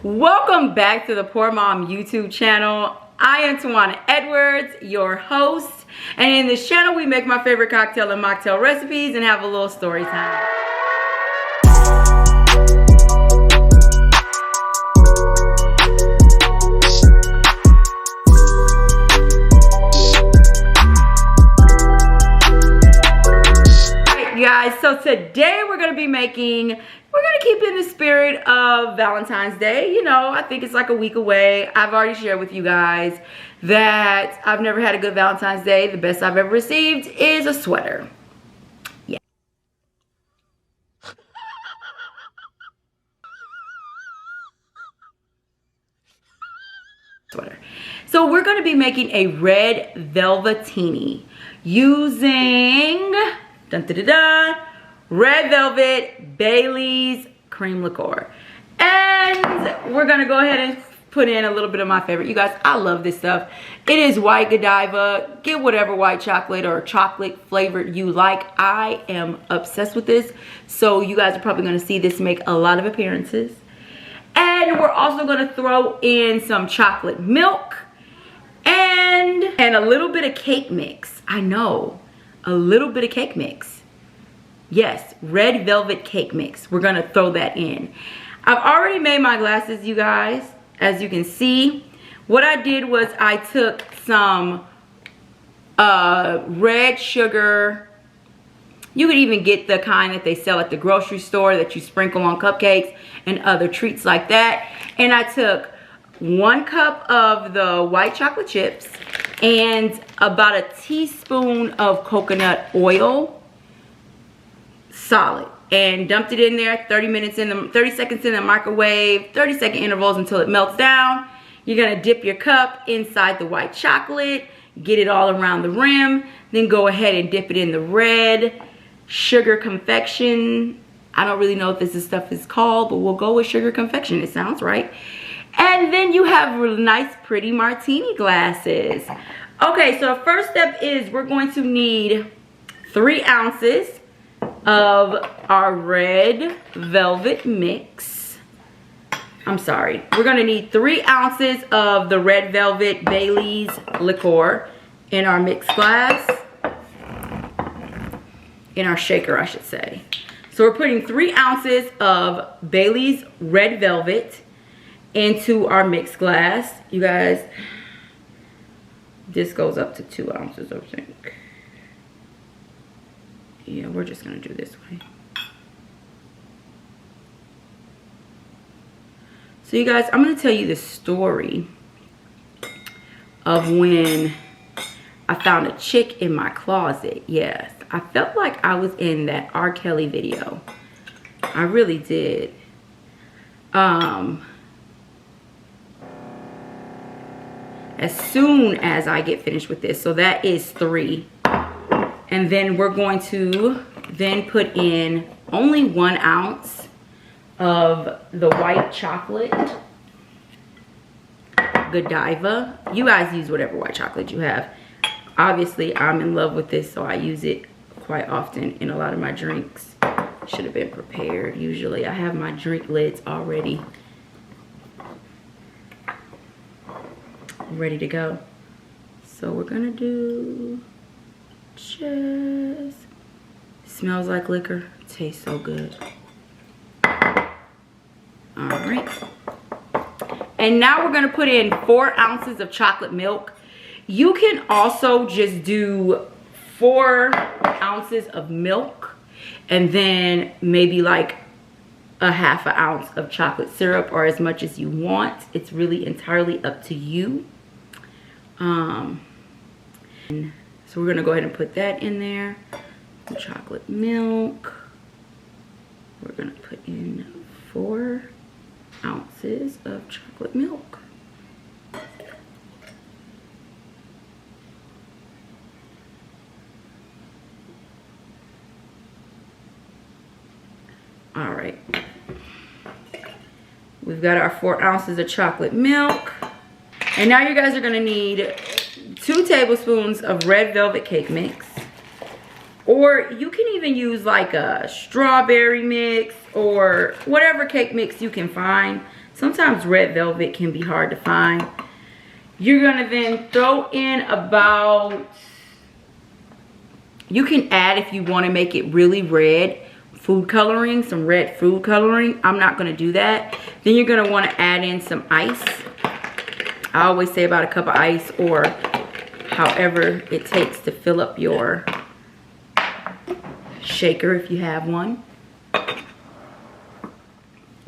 Welcome back to the Poor Mom YouTube channel. I am Tawana Edwards, your host, and in this channel we make my favorite cocktail and mocktail recipes and have a little story time. Alright you guys, so today we're going to keep in the spirit of Valentine's Day. You know, I think it's like a week away. I've already shared with you guys that I've never had a good Valentine's Day. The best I've ever received is a sweater. Yeah. Sweater. So we're going to be making a red velvatini using red velvet Bailey's cream liqueur, and we're gonna go ahead and put in a little bit of my favorite. You guys, I love this stuff. It is white Godiva. Get whatever white chocolate or chocolate flavor you like. I am obsessed with this, so you guys are probably gonna see this make a lot of appearances. And we're also gonna throw in some chocolate milk and a little bit of cake mix. I know, a little bit of cake mix. Yes, red velvet cake mix. We're gonna throw that in. I've already made my glasses, you guys. As you can see, what I did was I took some red sugar. You could even get the kind that they sell at the grocery store that you sprinkle on cupcakes and other treats like that. And I took 1 cup of the white chocolate chips and about a teaspoon of coconut oil, solid, and dumped it in there. 30 seconds in the microwave, 30-second intervals until it melts down. You're gonna dip your cup inside the white chocolate, get it all around the rim, then go ahead and dip it in the red sugar confection. I don't really know what this stuff is called, but we'll go with sugar confection. It sounds right. And then you have really nice, pretty martini glasses. Okay, so the first step is we're going to need 3 ounces of our red velvet mix. I'm sorry. We're going to need 3 ounces of the red velvet Bailey's liqueur in our mix glass. In our shaker, I should say. So we're putting 3 ounces of Bailey's red velvet into our mix glass. You guys, this goes up to 2 ounces, I think. Yeah, we're just gonna do this way. So you guys, I'm gonna tell you the story of when I found a chick in my closet. Yes, I felt like I was in that R. Kelly video. I really did. As soon as I get finished with this, so that is 3. And then we're going to then put in only 1 ounce of the white chocolate Godiva. You guys use whatever white chocolate you have. Obviously, I'm in love with this, so I use it quite often in a lot of my drinks. Should have been prepared. Usually, I have my drink lids already ready to go. So we're gonna do just, smells like liquor, tastes so good. All right, and now we're gonna put in 4 ounces of chocolate milk. You can also just do 4 ounces of milk and then maybe like a ½ ounce of chocolate syrup, or as much as you want. It's really entirely up to you. So we're gonna go ahead and put that in there. The chocolate milk. We're gonna put in 4 ounces of chocolate milk. All right. We've got our 4 ounces of chocolate milk. And now you guys are gonna need 2 tablespoons of red velvet cake mix. Or you can even use like a strawberry mix or whatever cake mix you can find. Sometimes red velvet can be hard to find. You're gonna then throw in about, you can add, if you want to make it really red, food coloring, some red food coloring. I'm not gonna do that. Then you're gonna want to add in some ice. I always say about a cup of ice, or however it takes to fill up your shaker if you have one.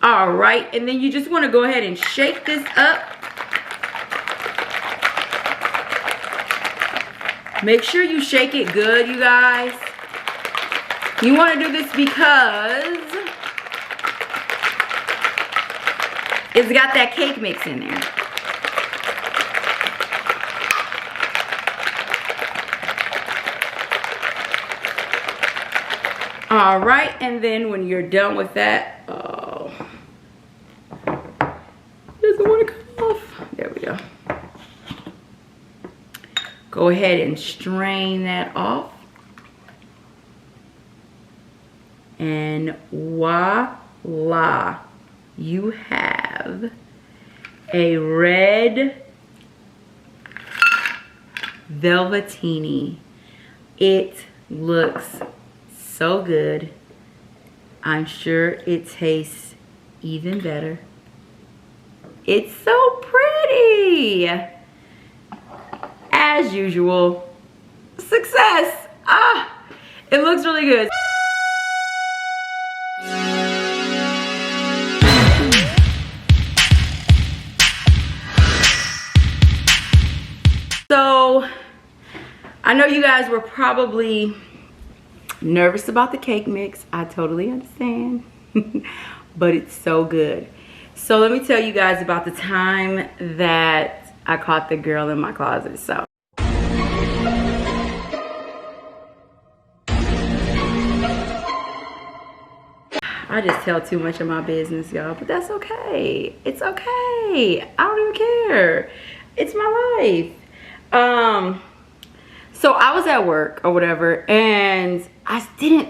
All right, and then you just want to go ahead and shake this up. Make sure you shake it good, you guys. You want to do this because it's got that cake mix in there. All right, and then when you're done with that, oh, it doesn't want to come off. There we go. Go ahead and strain that off. And voila, you have a red velvatini. It looks so good. I'm sure it tastes even better. It's so pretty. As usual, success. Ah, it looks really good. So, I know you guys were probably nervous about the cake mix. I totally understand. But it's so good. So let me tell you guys about the time that I caught the girl in my closet. So I just tell too much of my business, y'all, but that's okay. It's okay. I don't even care. It's my life. So I was at work or whatever, and I didn't,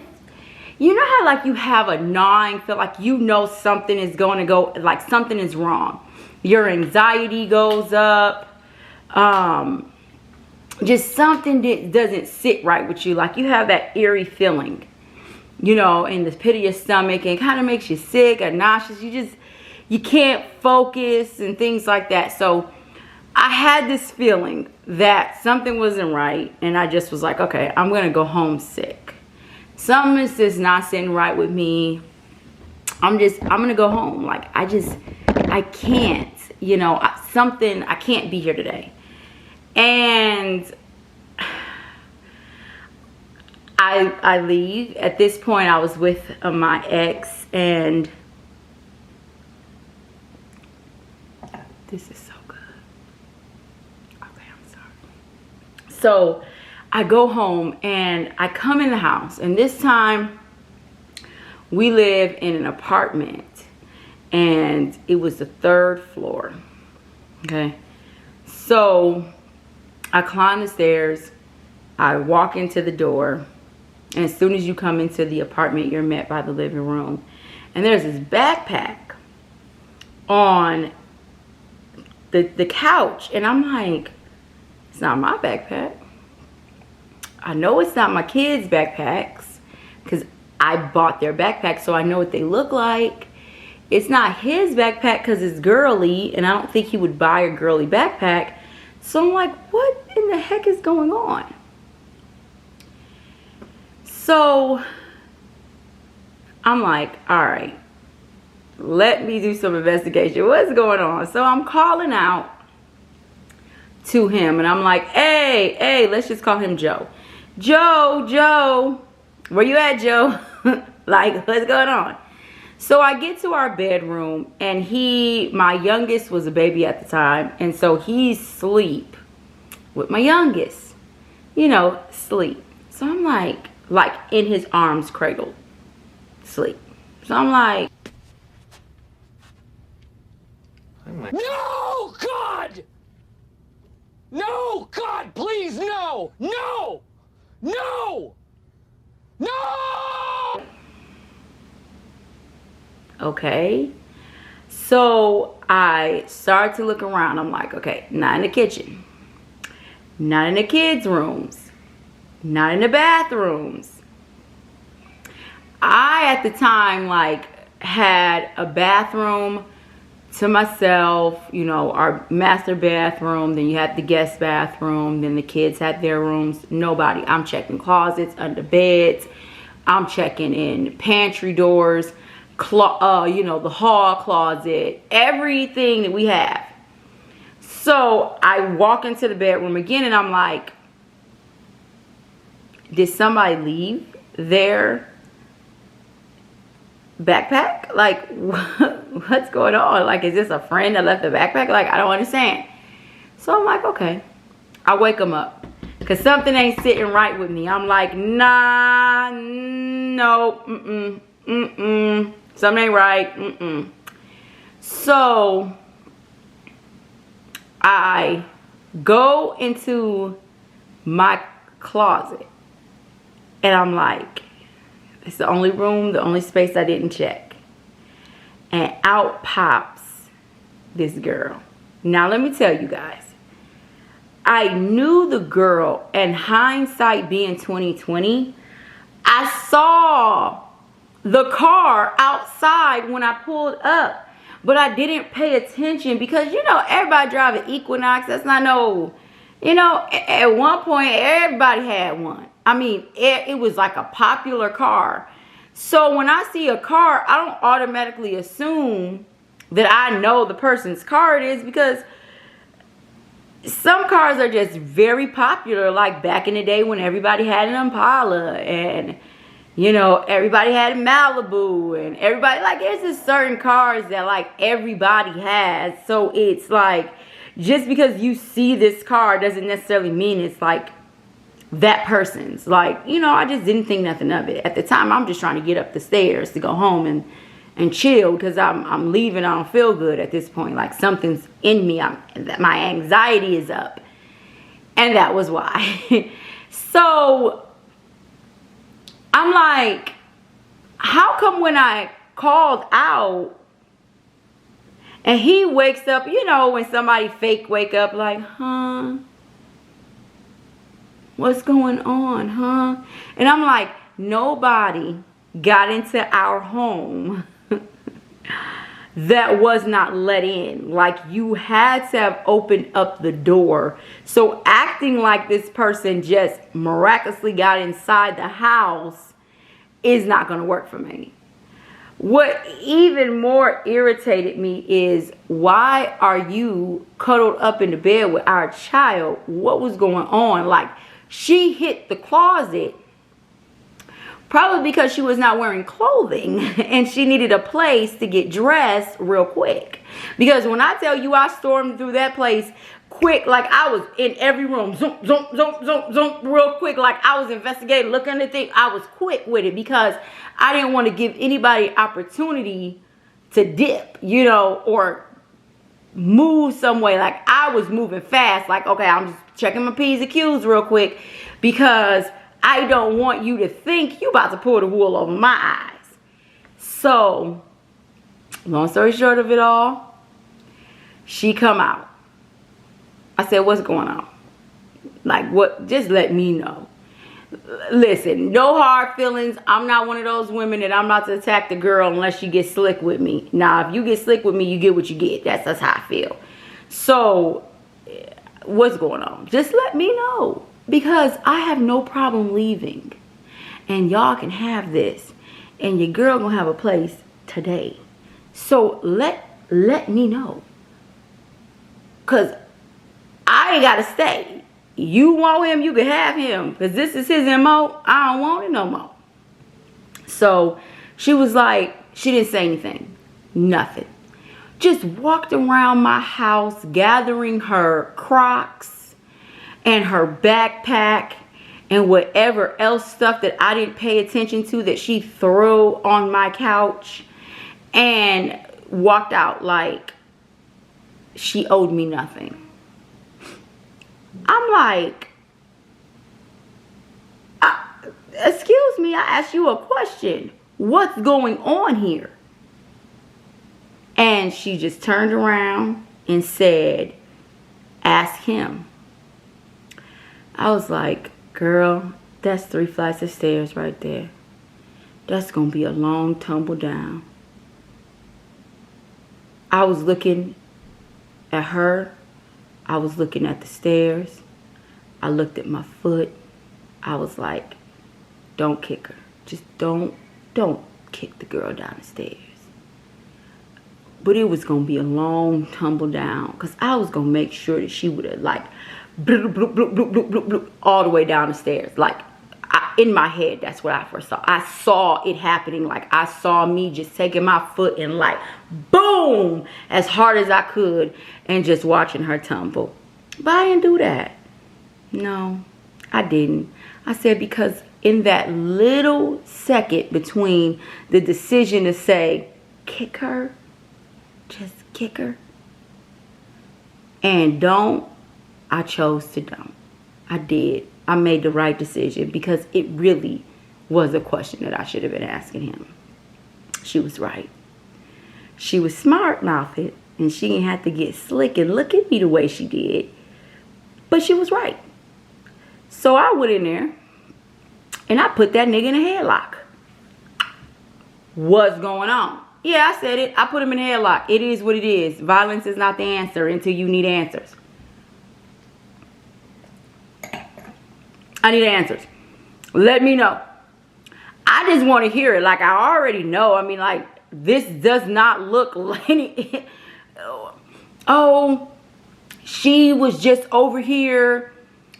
you know how like you have a gnawing feel, like you know something is going to go, like something is wrong. Your anxiety goes up. Just something that doesn't sit right with you. Like you have that eerie feeling, you know, in the pit of your stomach, and it kind of makes you sick or nauseous. You can't focus and things like that. So I had this feeling that something wasn't right, and I just was like, okay, I'm gonna go home sick. Something is just not sitting right with me. I'm gonna go home. Like I can't, you know, I can't be here today. And I leave. At this point, I was with my ex, and this is so good. Okay, I'm sorry. So I go home and I come in the house, and this time we live in an apartment, and it was the 3rd floor. Okay, so I climb the stairs, I walk into the door, and as soon as you come into the apartment, you're met by the living room, and there's this backpack on the couch, and I'm like, it's not my backpack. I know it's not my kids' backpacks because I bought their backpack, so I know what they look like. It's not his backpack because it's girly, and I don't think he would buy a girly backpack. So I'm like, what in the heck is going on? So I'm like, all right, let me do some investigation. What's going on? So I'm calling out to him, and I'm like, hey, let's just call him Joe. Joe, where you at, Joe? Like, what's going on? So I get to our bedroom, and my youngest was a baby at the time, and so he's asleep with my youngest, you know, sleep. So I'm like in his arms cradled, sleep. So I'm like, no, God! No, God, please, no! No! No! No! okay. So I started to look around. I'm like, okay, not in the kitchen, not in the kids' rooms, not in the bathrooms. I, at the time, like, had a bathroom to myself, you know, our master bathroom, then you had the guest bathroom, then the kids had their rooms. Nobody. I'm checking closets, under beds, I'm checking in pantry doors, you know, the hall closet, everything that we have. So I walk into the bedroom again and I'm like, did somebody leave their backpack? Like, what's going on? Like, is this a friend that left the backpack? Like, I don't understand. So I'm like, okay. I wake them up because something ain't sitting right with me. I'm like, nah, no, something ain't right, So I go into my closet and I'm like, it's the only room, the only space I didn't check. And out pops this girl. Now let me tell you guys, I knew the girl, and hindsight being 2020, I saw the car outside when I pulled up, but I didn't pay attention because, you know, everybody drive an Equinox. That's not no, you know, at one point everybody had one. I mean, it was like a popular car. So when I see a car, I don't automatically assume that I know the person's car it is, because some cars are just very popular. Like back in the day when everybody had an Impala, and, you know, everybody had a Malibu, and everybody, like, there's just certain cars that, like, everybody has. So it's like, just because you see this car doesn't necessarily mean it's like that person's. Like, you know, I just didn't think nothing of it. At the time, I'm just trying to get up the stairs to go home and chill, because I'm leaving. I don't feel good at this point. Like, something's in me. My anxiety is up. And that was why. So I'm like, how come when I called out and he wakes up, you know, when somebody fake wake up, like, huh? What's going on, huh? And I'm like, nobody got into our home that was not let in. Like, you had to have opened up the door. So acting like this person just miraculously got inside the house is not going to work for me. What even more irritated me is, why are you cuddled up in the bed with our child? What was going on? Like, she hit the closet probably because she was not wearing clothing and she needed a place to get dressed real quick. Because when I tell you I stormed through that place quick, like I was in every room, zoom, zoom, zoom, zoom, zoom, real quick, like I was investigating, looking at things. I was quick with it because I didn't want to give anybody opportunity to dip, you know, or move some way. Like, I was moving fast. Like, okay, I'm just checking my P's and Q's real quick because I don't want you to think you about to pull the wool over my eyes. So, long story short of it all, she come out. I said, what's going on? Like, what? Just let me know. Listen, no hard feelings. I'm not one of those women that I'm about to attack the girl unless she gets slick with me. Now, if you get slick with me, you get what you get. That's how I feel. So, what's going on? Just let me know. Because I have no problem leaving. And y'all can have this. And your girl gonna have a place today. So, let me know. Because I ain't gotta stay. You want him, you can have him. Because this is his MO. I don't want it no more. So, she was like, she didn't say anything. Nothing. Just walked around my house gathering her Crocs and her backpack and whatever else stuff that I didn't pay attention to that she threw on my couch, and walked out like she owed me nothing. I'm like, excuse me, I asked you a question. What's going on here? And she just turned around and said, ask him. I was like, girl, that's 3 flights of stairs right there. That's going to be a long tumble down. I was looking at her. I was looking at the stairs. I looked at my foot. I was like, don't kick her. Just don't kick the girl down the stairs. But it was going to be a long tumble down. Because I was going to make sure that she would have like, bloop, bloop, bloop, bloop, bloop, bloop, bloop, all the way down the stairs. Like, in my head, that's what I first saw. I saw it happening. Like, I saw me just taking my foot and like, boom, as hard as I could. And just watching her tumble. But I didn't do that. No, I didn't. I said, because in that little second between the decision to say, kick her, just kick her, and don't, I chose to don't. I did. I made the right decision because it really was a question that I should have been asking him. She was right. She was smart-mouthed, and she didn't have to get slick and look at me the way she did. But she was right. So I went in there, and I put that nigga in a headlock. What's going on? Yeah, I said it. I put him in a headlock. It is what it is. Violence is not the answer until you need answers. I need answers. Let me know. I just want to hear it. Like, I already know. I mean, like, this does not look like any... Oh, she was just over here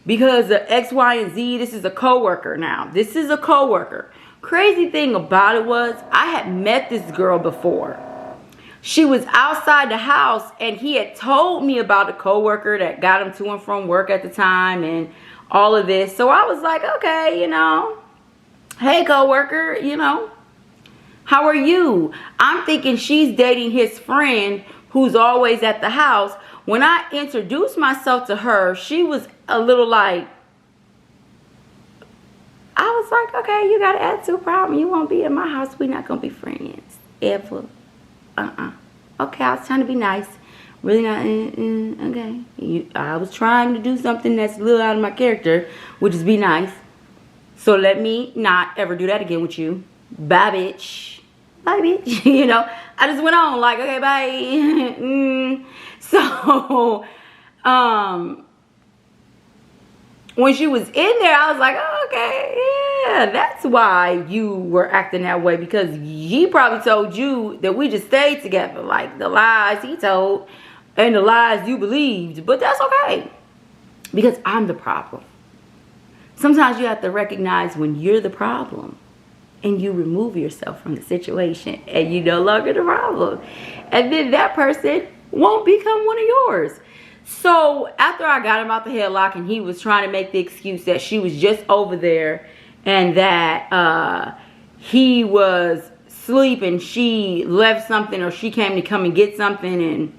because of X, Y, and Z. This is a coworker now. This is a coworker. Crazy thing about it was, I had met this girl before. She was outside the house, and he had told me about a coworker that got him to and from work at the time, and all of this. So I was like, okay, you know, hey, coworker, you know, how are you? I'm thinking she's dating his friend who's always at the house. When I introduced myself to her, she was a little like, I was like, okay, you got an attitude problem. You won't be in my house. We're not going to be friends. Ever. Okay, I was trying to be nice. Really not, okay. I was trying to do something that's a little out of my character, which is be nice. So let me not ever do that again with you. Bye, bitch. Bye, bitch. You know, I just went on like, okay, bye. So, when she was in there, I was like, oh, okay, yeah, that's why you were acting that way. Because he probably told you that we just stayed together. Like, the lies he told and the lies you believed. But that's okay. Because I'm the problem. Sometimes you have to recognize when you're the problem. And you remove yourself from the situation. And you're no longer the problem. And then that person won't become one of yours. So after I got him out the headlock and he was trying to make the excuse that she was just over there and that he was asleep and she left something or she came to come and get something, and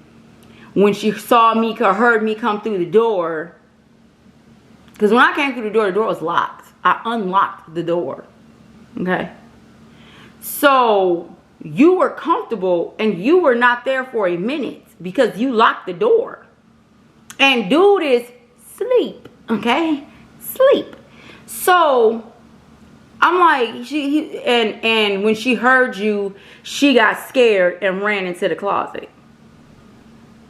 when she saw me or heard me come through the door, because when I came through the door was locked. I unlocked the door. Okay. So you were comfortable and you were not there for a minute because you locked the door. And dude is sleep, okay? Sleep. So I'm like, and when she heard you, she got scared and ran into the closet.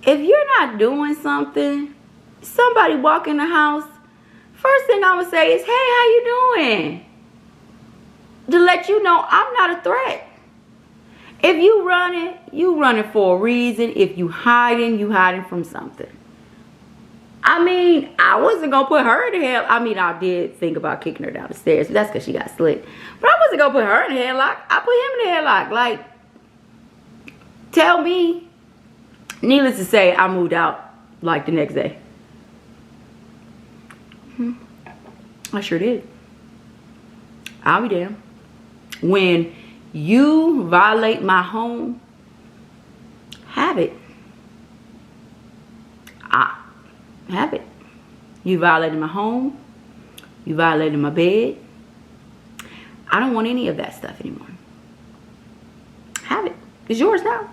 If you're not doing something, somebody walk in the house, first thing I would say is, hey, how you doing? To let you know I'm not a threat. If you running for a reason. If you hiding from something. I mean, I wasn't going to put her in the headlock. I mean, I did think about kicking her down the stairs. But that's because she got slick. But I wasn't going to put her in the headlock. I put him in the headlock. Like, tell me. Needless to say, I moved out, like, the next day. I sure did. I'll be damned. When you violate my home, have it. Have it. You violated my home. You violated my bed. I don't want any of that stuff anymore. Have it. It's yours now.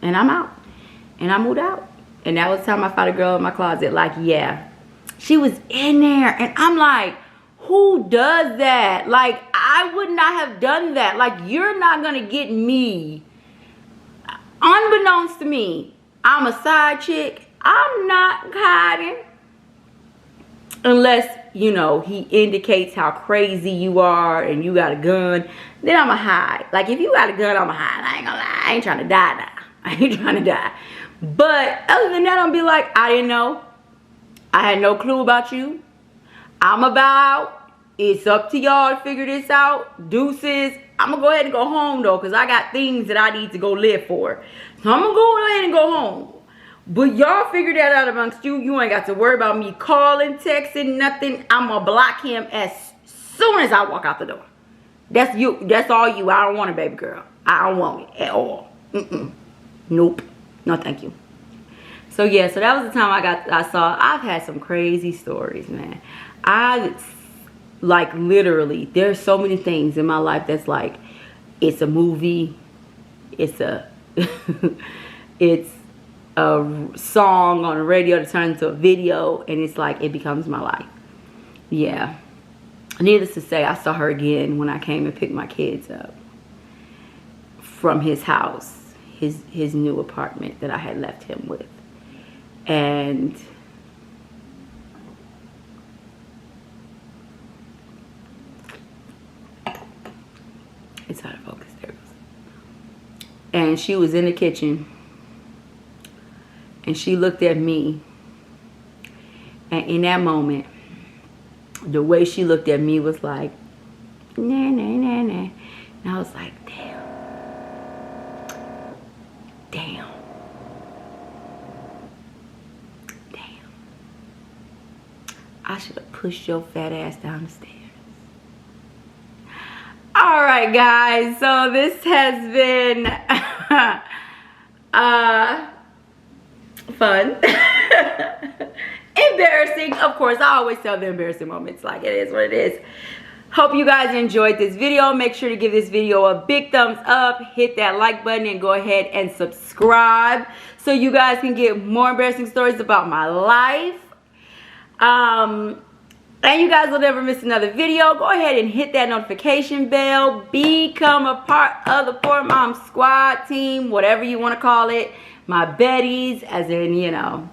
and I'm out. And I moved out. And that was the time I found a girl in my closet. Like, yeah. She was in there. And I'm like, who does that? Like, I would not have done that. Like, you're not going to get me. Unbeknownst to me, I'm a side chick. I'm not hiding. Unless, you know, he indicates how crazy you are and you got a gun. Then I'ma hide. Like, if you got a gun, I'ma hide. I ain't gonna lie. I ain't trying to die now. I ain't trying to die. But other than that, I'm be like, I didn't know. I had no clue about you. I'm about. It's up to y'all to figure this out. Deuces. I'm gonna go ahead and go home though, because I got things that I need to go live for. So I'm gonna go ahead and go home. But y'all figure that out amongst you. You ain't got to worry about me calling, texting, nothing. I'm gonna block him as soon as I walk out the door. That's you. That's all you. I don't want it, baby girl. I don't want it at all. Nope. No, thank you. So yeah, so that was the time I've had some crazy stories, man. Like, literally, there's so many things in my life that's like, it's a movie, it's a it's a song on the radio that turns into a video, and it's like, it becomes my life. Yeah. Needless to say, I saw her again when I came and picked my kids up from his house, his new apartment that I had left him with. And it's out of focus. There it goes. And she was in the kitchen, and she looked at me, and in that moment, the way she looked at me was like, nah, nah, nah, nah. And I was like, damn. Damn. Damn. I should have pushed your fat ass down the stairs. Alright guys, so this has been fun. Embarrassing, of course. I always tell the embarrassing moments, like, it is what it is. Hope you guys enjoyed this video. Make sure to give this video a big thumbs up, hit that like button, and go ahead and subscribe so you guys can get more embarrassing stories about my life. And you guys will never miss another video. Go ahead and hit that notification bell. Become a part of the Poor Mom Squad team, whatever you want to call it. My Betties, as in, you know,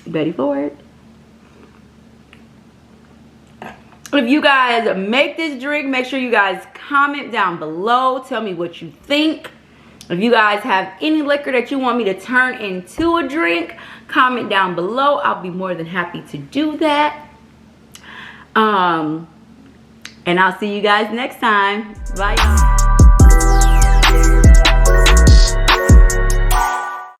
Betty Ford. If you guys make this drink, make sure you guys comment down below. Tell me what you think. If you guys have any liquor that you want me to turn into a drink, comment down below. I'll be more than happy to do that. And I'll see you guys next time. Bye, y'all.